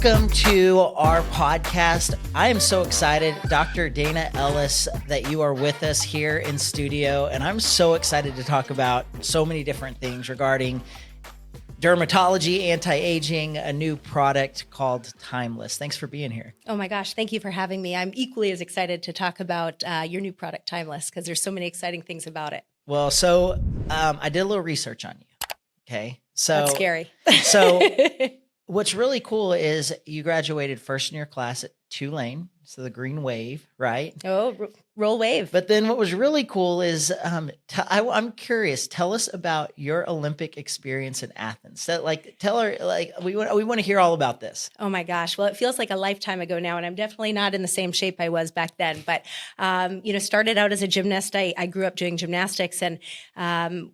welcome to our podcast. I am so excited, Dr. Dana Ellis, that you are with us here in studio. And I'm so excited to talk about so many different things regarding dermatology, anti-aging, a new product called Timeless. Thanks for being here. Oh my gosh, thank you for having me. I'm equally as excited to talk about your new product, Timeless, because there's so many exciting things about it. Well, so I did a little research on you. Okay. So that's scary. So what's really cool is you graduated first in your class at Tulane. So the green wave, right? Oh, roll wave. But then what was really cool is I'm curious. Tell us about your Olympic experience in Athens. So, tell her, we want to hear all about this. Oh my gosh. Well, it feels like a lifetime ago now, and I'm definitely not in the same shape I was back then. But started out as a gymnast. I grew up doing gymnastics, and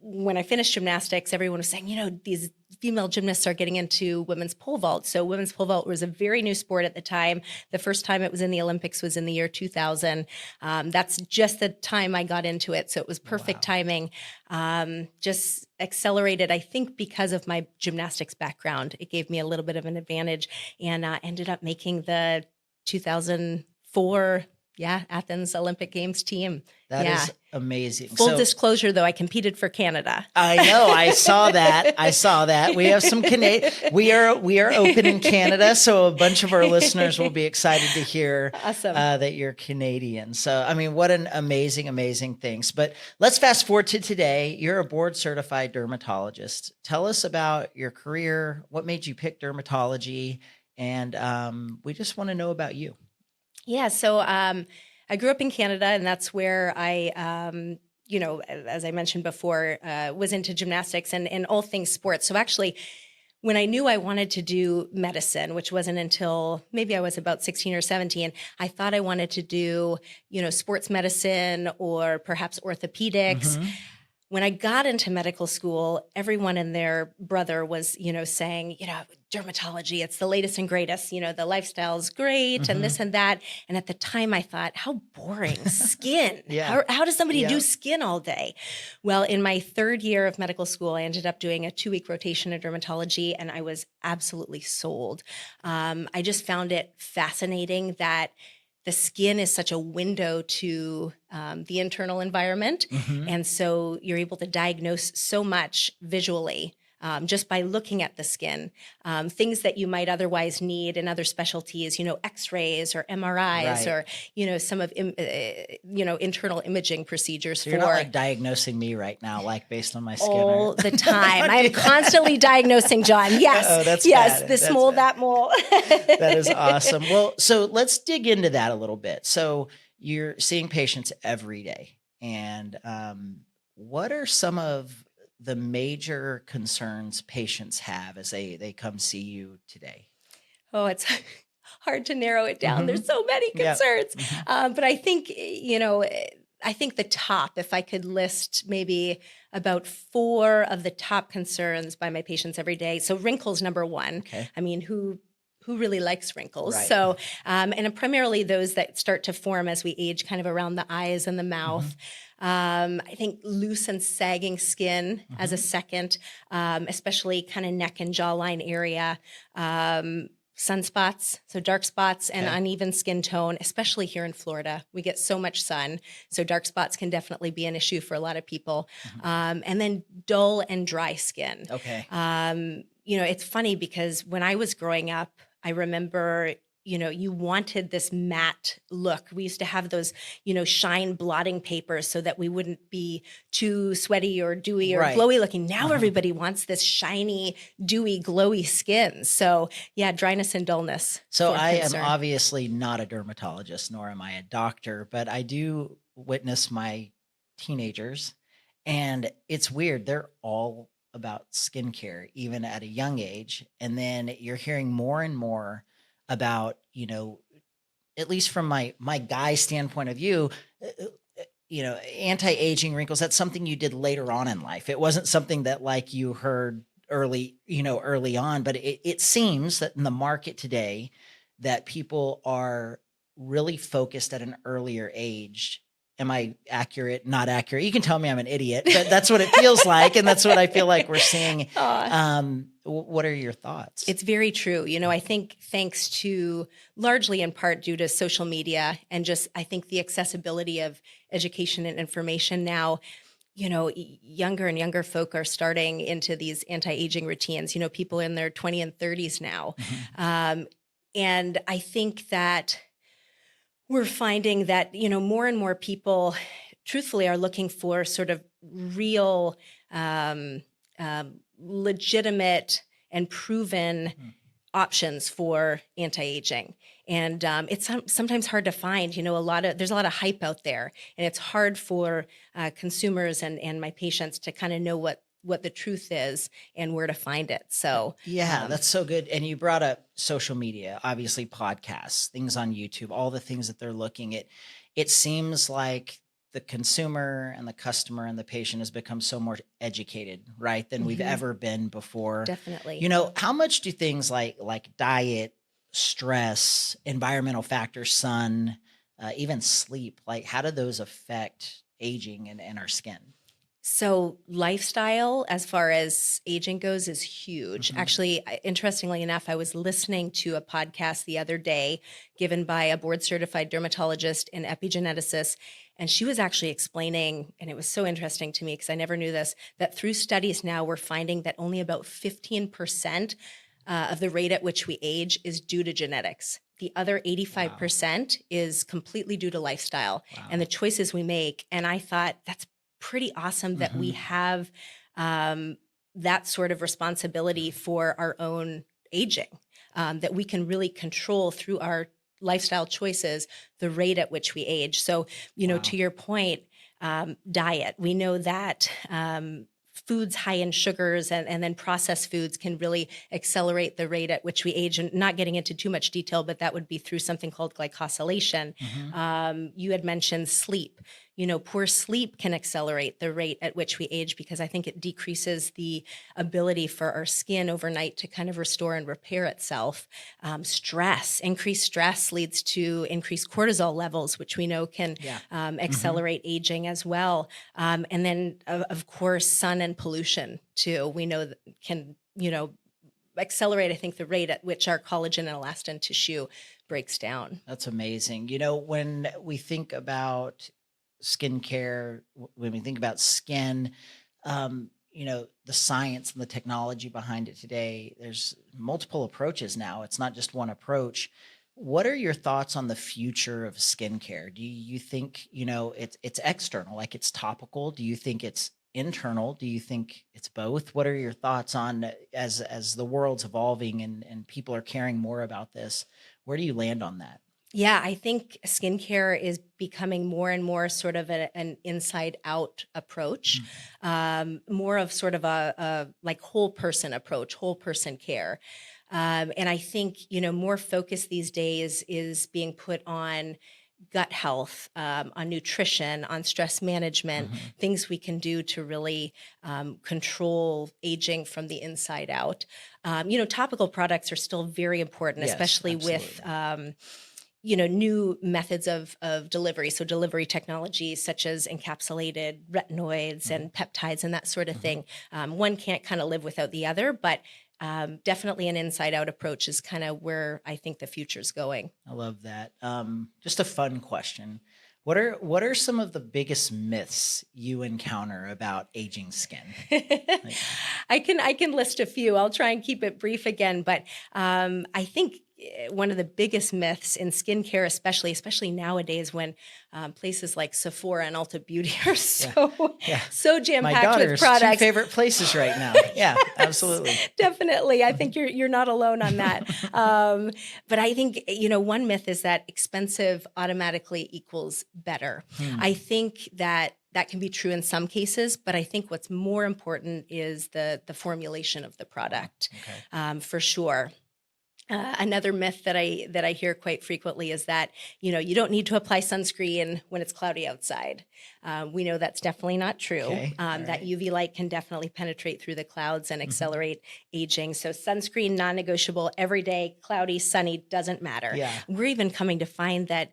when I finished gymnastics, everyone was saying, these female gymnasts are getting into women's pole vault. So women's pole vault was a very new sport at the time. The first time it was in the Olympics was in the year 2000. That's just the time I got into it. So it was perfect timing. Just accelerated, I think, because of my gymnastics background. It gave me a little bit of an advantage, and ended up making the 2004 Athens Olympic Games team. That is amazing. Full disclosure, though, I competed for Canada. I know. I saw that. We have some we are open in Canada, so a bunch of our listeners will be excited to hear that you're Canadian. So, I mean, what an amazing things. But let's fast forward to today. You're a board certified dermatologist. Tell us about your career. What made you pick dermatology? And we just want to know about you. Yeah, so I grew up in Canada, and that's where I, as I mentioned before, was into gymnastics and all things sports. So actually, when I knew I wanted to do medicine, which wasn't until maybe I was about 16 or 17, I thought I wanted to do, sports medicine or perhaps orthopedics. Mm-hmm. When I got into medical school, everyone and their brother was, saying, dermatology, it's the latest and greatest, the lifestyle's great, mm-hmm. and this and that. And at the time I thought, how boring, skin. How does somebody do skin all day? Well, in my third year of medical school, I ended up doing a 2-week rotation in dermatology, and I was absolutely sold. I just found it fascinating that the skin is such a window to the internal environment. Mm-hmm. And so you're able to diagnose so much visually just by looking at the skin. Things that you might otherwise need in other specialties, x-rays or MRIs, right. or, some of, internal imaging procedures. So you're not diagnosing me right now, based on my skin. All the time. I'm constantly diagnosing John. Yes. Oh, that's yes. bad. This that's mole, bad. that mole. That is awesome. Well, so let's dig into that a little bit. So you're seeing patients every day. And what are some of the major concerns patients have as they come see you today? Oh, it's hard to narrow it down. Mm-hmm. There's so many concerns. Yep. Mm-hmm. But I think, I think the top, if I could list maybe about 4 of the top concerns by my patients every day. So wrinkles, number 1. Okay. I mean, who really likes wrinkles? Right. So, and primarily those that start to form as we age, kind of around the eyes and the mouth. Mm-hmm. I think loose and sagging skin mm-hmm. as a second, especially kind of neck and jawline area. Sunspots, so dark spots and uneven skin tone, especially here in Florida. We get so much sun, so dark spots can definitely be an issue for a lot of people. Mm-hmm. And then dull and dry skin. Okay. It's funny because when I was growing up, I remember, you wanted this matte look. We used to have those, shine blotting papers so that we wouldn't be too sweaty or dewy or glowy looking. Now everybody wants this shiny, dewy, glowy skin. So dryness and dullness. So I am obviously not a dermatologist, nor am I a doctor, but I do witness my teenagers, and it's weird. They're all about skincare, even at a young age. And then you're hearing more and more about, at least from my guy standpoint of view, anti-aging wrinkles, that's something you did later on in life. It wasn't something that you heard early on, but it seems that in the market today that people are really focused at an earlier age. Am I accurate? Not accurate? You can tell me I'm an idiot, but that's what it feels like. And that's what I feel like we're seeing What are your thoughts? It's very true. I think thanks to largely in part due to social media and just, I think the accessibility of education and information now, younger and younger folk are starting into these anti-aging routines, people in their 20 and 30s now. And I think that we're finding that, more and more people truthfully are looking for sort of real, legitimate and proven options for anti-aging. And it's sometimes hard to find, there's a lot of hype out there, and it's hard for consumers and my patients to kind of know what the truth is and where to find it. So that's so good. And you brought up social media, obviously podcasts, things on YouTube, all the things that they're looking at. It seems like the consumer and the customer and the patient has become so more educated, right, than we've ever been before. Definitely. How much do things like diet, stress, environmental factors, sun, even sleep, like how do those affect aging and our skin? So lifestyle, as far as aging goes, is huge. Actually, interestingly enough, I was listening to a podcast the other day given by a board-certified dermatologist and epigeneticist, and she was actually explaining, and it was so interesting to me because I never knew this, that through studies now we're finding that only about 15% of the rate at which we age is due to genetics. The other 85% is completely due to lifestyle and the choices we make. And I thought that's pretty awesome that we have that sort of responsibility for our own aging, that we can really control through our lifestyle choices the rate at which we age. So, to your point, diet, we know that foods high in sugars and then processed foods can really accelerate the rate at which we age. And not getting into too much detail, but that would be through something called glycosylation. You had mentioned sleep. Poor sleep can accelerate the rate at which we age because I think it decreases the ability for our skin overnight to kind of restore and repair itself. Increased stress leads to increased cortisol levels, which we know can accelerate aging as well. And then, of course, sun and pollution too. We know that can, accelerate, I think, the rate at which our collagen and elastin tissue breaks down. That's amazing. When we think about skincare, when we think about skin, the science and the technology behind it today, there's multiple approaches now. It's not just one approach. What are your thoughts on the future of skincare? Do you think, it's external, like it's topical? Do you think it's internal? Do you think it's both? What are your thoughts on as the world's evolving and people are caring more about this? Where do you land on that? Yeah, I think skincare is becoming more and more sort of an inside out approach, more of sort of a like whole person approach, whole person care. And I think, more focus these days is being put on gut health, on nutrition, on stress management, things we can do to really control aging from the inside out. Topical products are still very important, especially with new methods of delivery. So delivery technologies such as encapsulated retinoids and peptides and that sort of thing. One can't kind of live without the other, but definitely an inside out approach is kind of where I think the future's going. I love that. Just a fun question. What are some of the biggest myths you encounter about aging skin? I can list a few. I'll try and keep it brief again, but I think one of the biggest myths in skincare, especially nowadays when places like Sephora and Ulta Beauty are so jam-packed with products. My daughter's two favorite places right now. Yeah, absolutely. Definitely. I think you're not alone on that. But I think, one myth is that expensive automatically equals better. I think that can be true in some cases, but I think what's more important is the formulation of the product, for sure. Another myth that I hear quite frequently is that, you don't need to apply sunscreen when it's cloudy outside. We know that's definitely not true. That UV light can definitely penetrate through the clouds and accelerate aging. So sunscreen, non-negotiable, every day, cloudy, sunny, doesn't matter. We're even coming to find that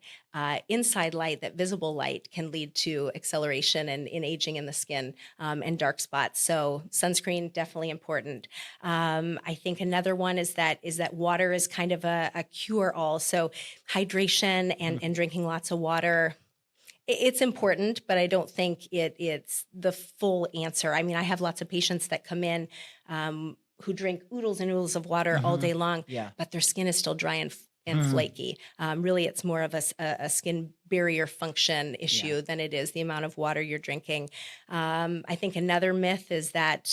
inside light, that visible light, can lead to acceleration and in aging in the skin and dark spots. So sunscreen, definitely important. I think another one is that water is kind of a cure-all. So hydration and drinking lots of water, it's important, but I don't think it's the full answer. I mean, I have lots of patients that come in who drink oodles and oodles of water all day long, but their skin is still dry and flaky. Really, it's more of a skin barrier function issue than it is the amount of water you're drinking. I think another myth is that,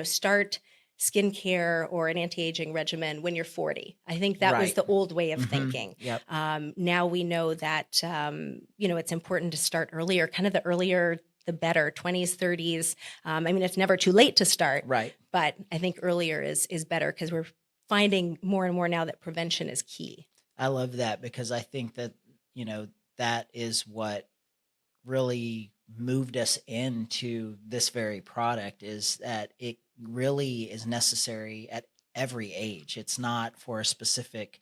start skincare or an anti-aging regimen when you're 40. I think that was the old way of thinking. Now we know that, it's important to start earlier, kind of the earlier, the better, 20s, 30s. I mean, it's never too late to start, but I think earlier is better, because we're finding more and more now that prevention is key. I love that, because I think that, that is what really moved us into this very product, is that it really is necessary at every age. It's not for a specific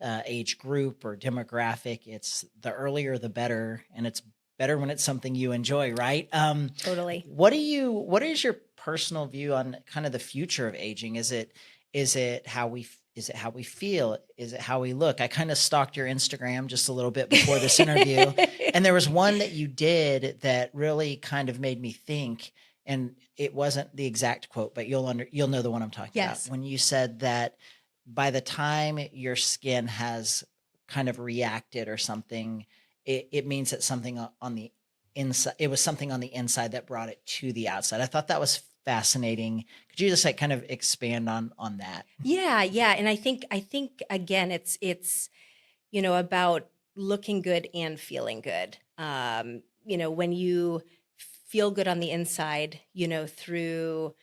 age group or demographic. It's the earlier, the better. And it's better when it's something you enjoy, right? Totally. What is your personal view on kind of the future of aging? Is it how we feel? Is it how we look? I kind of stalked your Instagram just a little bit before this interview, and there was one that you did that really kind of made me think, and it wasn't the exact quote, but you'll know the one I'm talking about. When you said that by the time your skin has kind of reacted or something, it means that something on the inside, it was something on the inside that brought it to the outside. I thought that was fascinating. Could you just kind of expand on that? Yeah. And I think again, it's about looking good and feeling good. When you feel good on the inside, through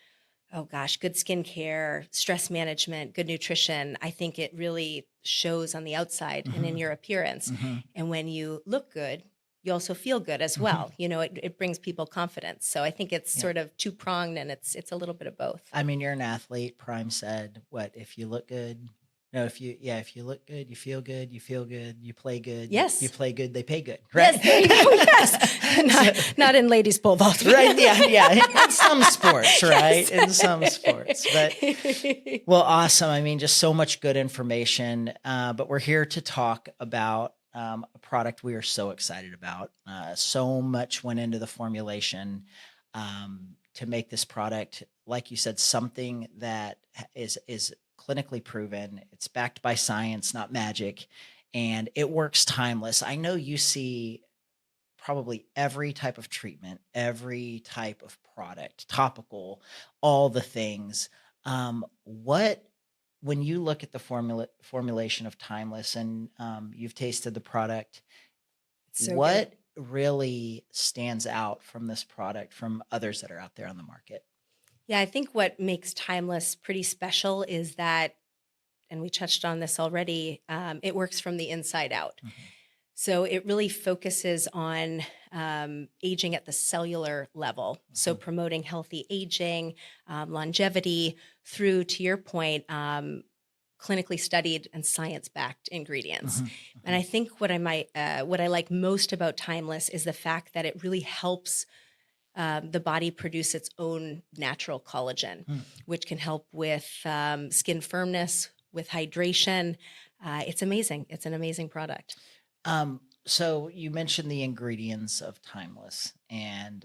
good skincare, stress management, good nutrition, I think it really shows on the outside and in your appearance. And when you look good, you also feel good as well. It brings people confidence. So I think it's sort of two-pronged, and it's a little bit of both. I mean, you're an athlete. Prime said, if you look good, if you look good, you feel good, you play good. Yes. You play good, they pay good. Right? Yes, there you go. Yes. not in ladies pole vault. Right. Yeah. In some sports, right? Yes. In some sports. But, well, awesome. I mean, just so much good information. But we're here to talk about a product we are so excited about. So much went into the formulation to make this product, like you said, something that is clinically proven. It's backed by science, not magic, and it works timeless. I know you see probably every type of treatment, every type of product, topical, all the things. When you look at the formulation of Timeless, and you've tasted the product, what really stands out from this product from others that are out there on the market? Yeah, I think what makes Timeless pretty special is that, and we touched on this already, it works from the inside out. So it really focuses on aging at the cellular level. So promoting healthy aging, longevity, through, to your point, clinically studied and science-backed ingredients. And I think what I like most about Timeless is the fact that it really helps the body produce its own natural collagen, which can help with skin firmness, with hydration. It's amazing. It's an amazing product. So you mentioned the ingredients of Timeless, and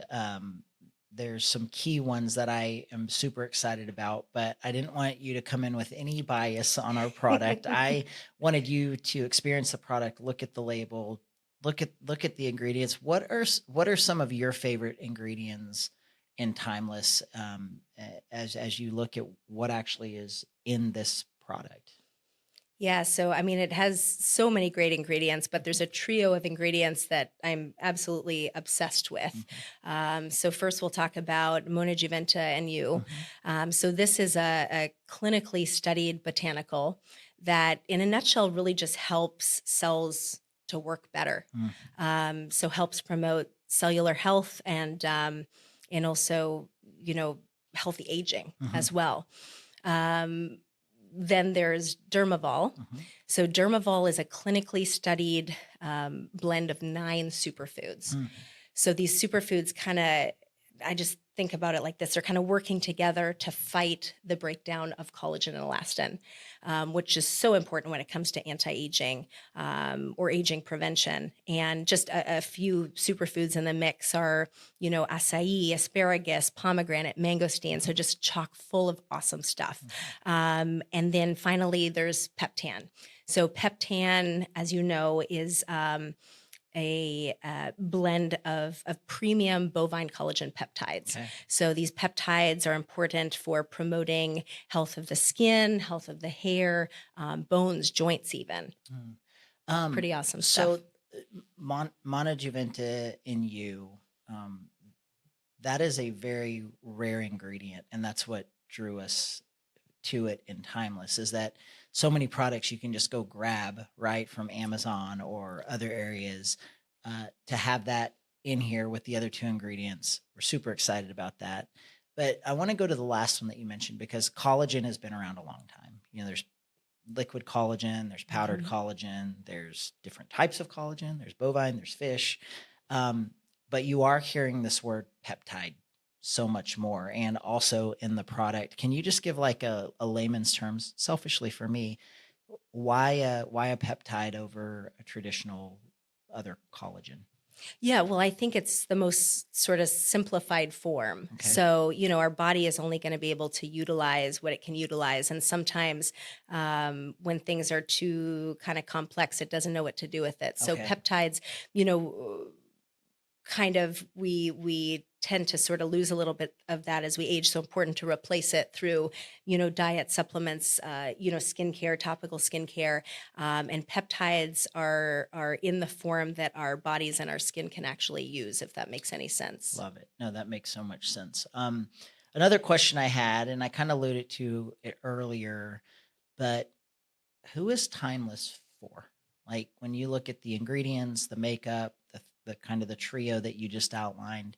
there's some key ones that I am super excited about, but I didn't want you to come in with any bias on our product. I wanted you to experience the product, look at the label, look at the ingredients. What are some of your favorite ingredients in Timeless, as you look at what actually is in this product? Yeah, so I mean, it has so many great ingredients, but there's a trio of ingredients that I'm absolutely obsessed with. So first we'll talk about Monojuventa NU. So this is a clinically studied botanical that, in a nutshell, really just helps cells to work better. So helps promote cellular health and also, healthy aging as well. then there's Dermavol. So Dermavol is a clinically studied blend of 9 superfoods. So these superfoods I just think about it like this. They're kind of working together to fight the breakdown of collagen and elastin, which is so important when it comes to anti-aging or aging prevention. And just a few superfoods in the mix are, acai, asparagus, pomegranate, mangosteen. So just chock full of awesome stuff. And then finally, there's peptan. So peptan, as you know, is a blend of premium bovine collagen peptides. Okay. So these peptides are important for promoting health of the skin, health of the hair, bones, joints even. Pretty awesome stuff. So Monojuventa in you, that is a very rare ingredient, and that's what drew us to it in Timeless, is that so many products you can just go grab right from Amazon or other areas. To have that in here with the other 2 ingredients, we're super excited about that. But I want to go to the last one that you mentioned, because collagen has been around a long time. There's liquid collagen, there's powdered collagen, there's different types of collagen, there's bovine, there's fish. But you are hearing this word peptide so much more, and also in the product. Can you just give like a layman's terms, selfishly for me, why a peptide over a traditional other collagen? Yeah, well, I think it's the most sort of simplified form. Okay. So, our body is only going to be able to utilize what it can utilize. And sometimes when things are too kind of complex, it doesn't know what to do with it. So peptides, kind of we tend to sort of lose a little bit of that as we age. So important to replace it through, diet, supplements, skincare, topical skincare, and peptides are in the form that our bodies and our skin can actually use, if that makes any sense. Love it. No, that makes so much sense. Another question I had, and I kind of alluded to it earlier, but who is Timeless for? Like when you look at the ingredients, the makeup, the kind of the trio that you just outlined,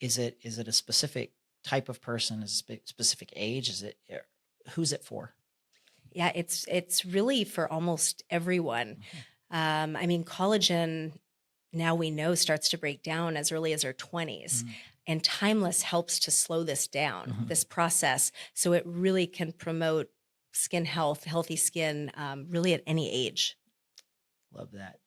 is it a specific type of person? Is it a specific age? Who's it for? Yeah, it's really for almost everyone. Collagen, now we know, starts to break down as early as our 20s. And Timeless helps to slow this down, this process, so it really can promote skin health, healthy skin, really at any age. Love that.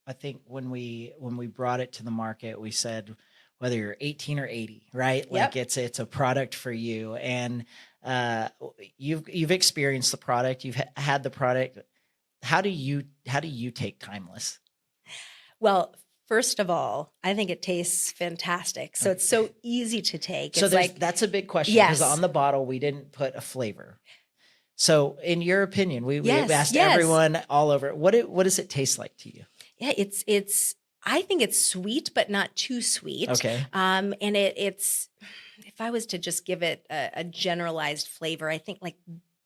I think when we brought it to the market, we said whether you're 18 or 80, right? Like it's a product for you, and you've experienced the product, you've had the product. How do you take Timeless? Well, first of all, I think it tastes fantastic. So it's so easy to take. So that's a big question, because on the bottle we didn't put a flavor. So in your opinion, we asked everyone all over, what does it taste like to you? Yeah, I think it's sweet, but not too sweet. Okay. And it's, if I was to just give it a generalized flavor, I think like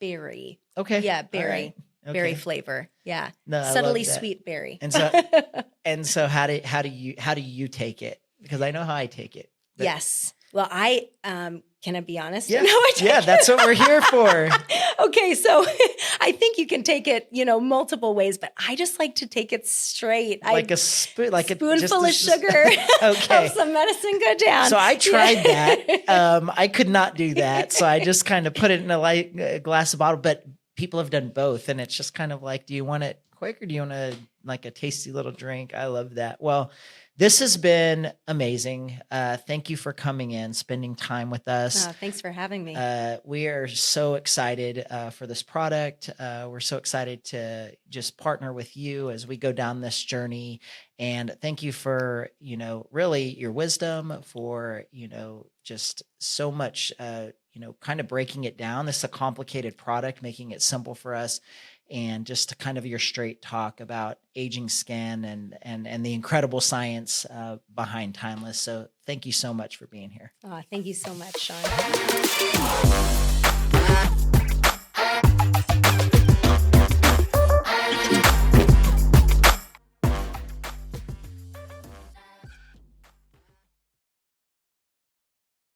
berry. Okay. Yeah, berry. Right. Okay. Berry flavor. Yeah. No, subtly sweet berry. And so how do you take it? Because I know how I take it. Yes. Well, can I be honest? Yeah. That's what we're here for. Okay. So I think you can take it, multiple ways, but I just like to take it straight. Like a spoonful of sugar. Okay. Help some medicine go down. So I tried that. I could not do that. So I just kind of put it in a glass of bottle, but people have done both. And it's just kind of like, do you want it quick or do you want like a tasty little drink? I love that. Well, this has been amazing. Thank you for coming in, spending time with us. Oh, thanks for having me. We are so excited for this product. We're so excited to just partner with you as we go down this journey. And thank you for, really your wisdom, for, just so much, kind of breaking it down. This is a complicated product, making it simple for us. And just to kind of your straight talk about aging skin and the incredible science behind Timeless. So thank you so much for being here. Oh, thank you so much, Sean.